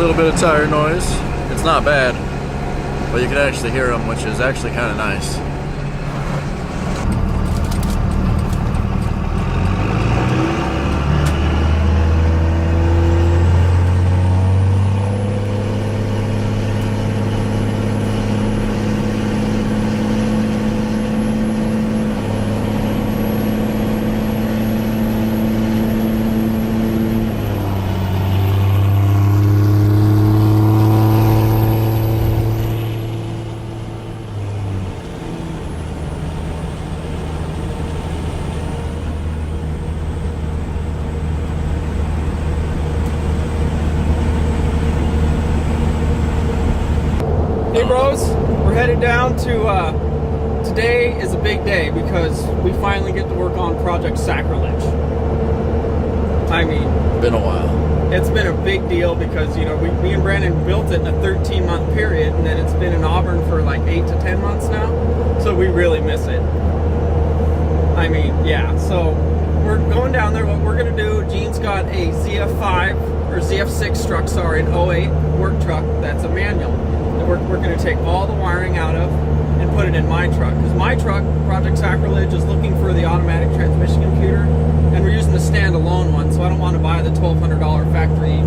little bit of tire noise. It's not bad, but you can actually hear them, which is actually kind of nice. Hey bros, we're headed down to, today is a big day because we finally get to work on Project Sacrilege. I mean, Been a while. it's been a big deal because, you know, me and Brandon built it in a 13-month period, and then it's been in Auburn for like 8 to 10 months now, so we really miss it. I mean, yeah, so we're going down there. What we're gonna do, Gene's got a ZF5 or ZF6 truck, sorry, an 08 work truck that's a manual. We're going to take all the wiring out of and put it in my truck, because my truck, Project Sacrilege, is looking for the automatic transmission computer, and we're using the standalone one, so I don't want to buy the $1,200 factory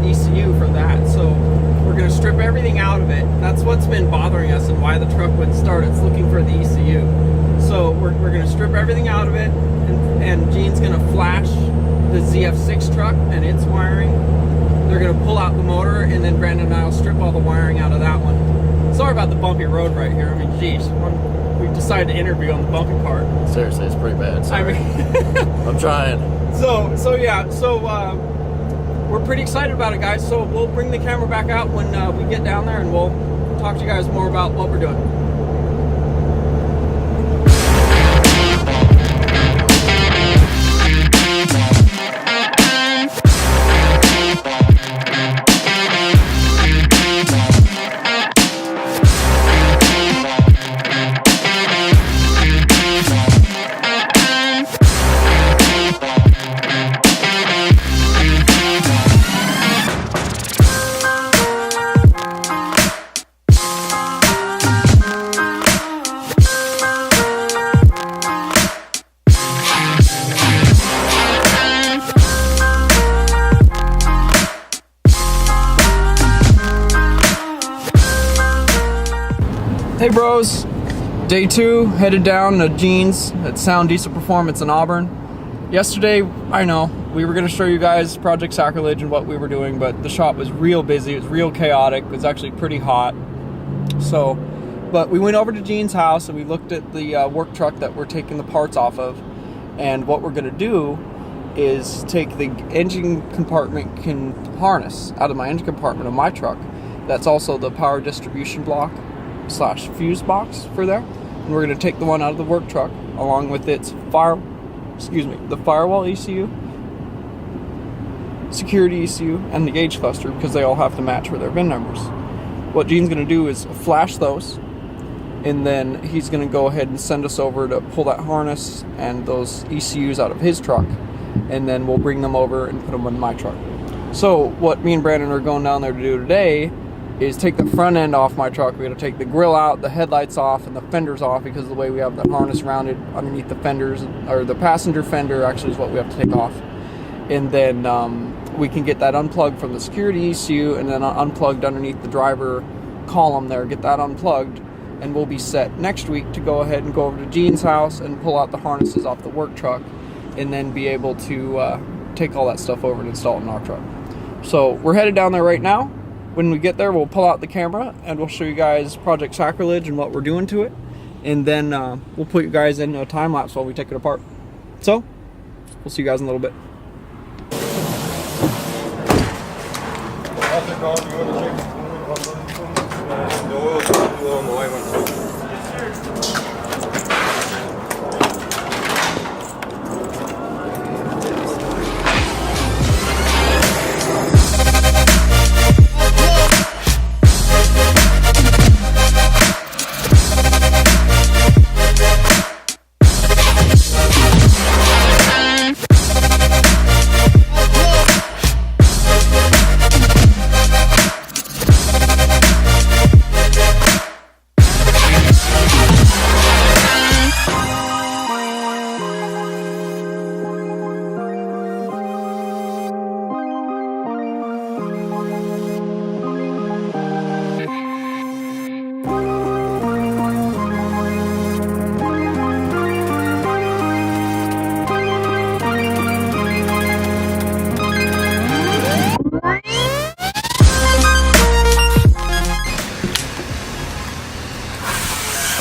ECU for that. So we're going to strip everything out of it. That's what's been bothering us and why the truck wouldn't start. It's looking for the ECU. So we're going to strip everything out of it, and Gene's going to flash the ZF6 truck and its wiring. They're going to pull out the motor, and then Brandon and I will strip all the wiring out of that one. Sorry about the bumpy road right here. I mean, geez, we decided to interview on the bumpy part. Seriously, it's pretty bad. Sorry. I mean, I'm trying. So we're pretty excited about it, guys. So we'll bring the camera back out when we get down there, and we'll talk to you guys more about what we're doing. Hey bros, day 2, headed down to Gene's at Sound Diesel Performance in Auburn. Yesterday, I know, we were going to show you guys Project Sacrilege and what we were doing, but the shop was real busy, it was real chaotic, it was actually pretty hot. So, but we went over to Gene's house and we looked at the work truck that we're taking the parts off of, and what we're going to do is take the engine compartment harness out of my engine compartment of my truck. That's also the power distribution block / fuse box for there, and we're going to take the one out of the work truck along with its the Firewall ECU, Security ECU, and the gauge cluster, because they all have to match for their VIN numbers. What Gene's going to do is flash those, and then he's going to go ahead and send us over to pull that harness and those ECUs out of his truck, and then we'll bring them over and put them in my truck. So what me and Brandon are going down there to do today is take the front end off my truck. We're going to take the grill out, the headlights off, and the fenders off, because of the way we have the harness rounded underneath the fenders, or the passenger fender actually is what we have to take off. And then we can get that unplugged from the security ECU, and then unplugged underneath the driver column there, get that unplugged, and we'll be set next week to go ahead and go over to Gene's house and pull out the harnesses off the work truck, and then be able to take all that stuff over and install it in our truck. So we're headed down there right now. When we get there, we'll pull out the camera and we'll show you guys Project Sacrilege and what we're doing to it, and then we'll put you guys in a time lapse while we take it apart. So we'll see you guys in a little bit.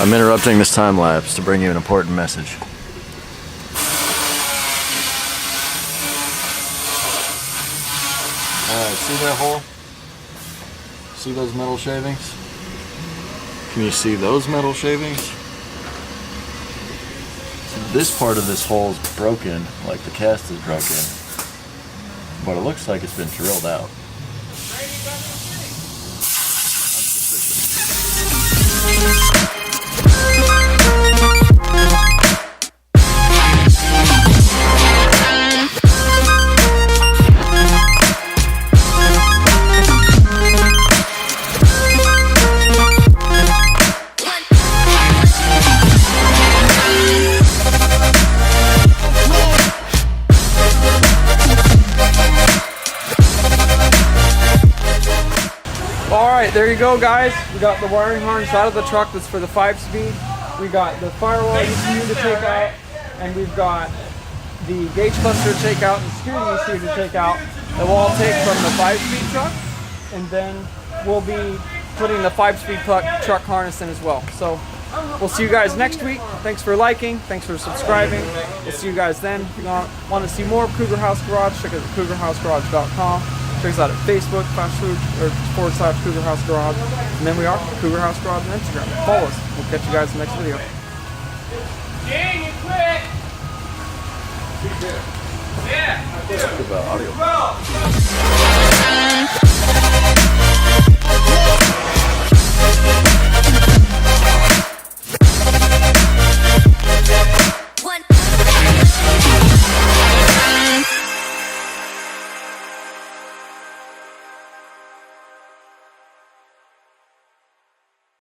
I'm interrupting this time lapse to bring you an important message. Alright, see that hole? See those metal shavings? Can you see those metal shavings? So this part of this hole is broken, like the cast is broken, but it looks like it's been drilled out. Alright, there you go guys. We got the wiring harness out of the truck that's for the 5-speed. We got the Firewall ECU to take out, and we've got the gauge cluster to take out and the Security ECU to take out. That we'll all take from the 5-speed truck, and then we'll be putting the 5-speed truck harness in as well. So we'll see you guys next week. Thanks for liking, thanks for subscribing. We'll see you guys then. If you want to see more of Cougar House Garage, check out cougarhousegarage.com. Check us out at Facebook, /Cougar House Garage. And then we are Cougar House Garage on Instagram. Follow us. We'll catch you guys in the next video. Dang, you quit! Yeah. Talk about audio.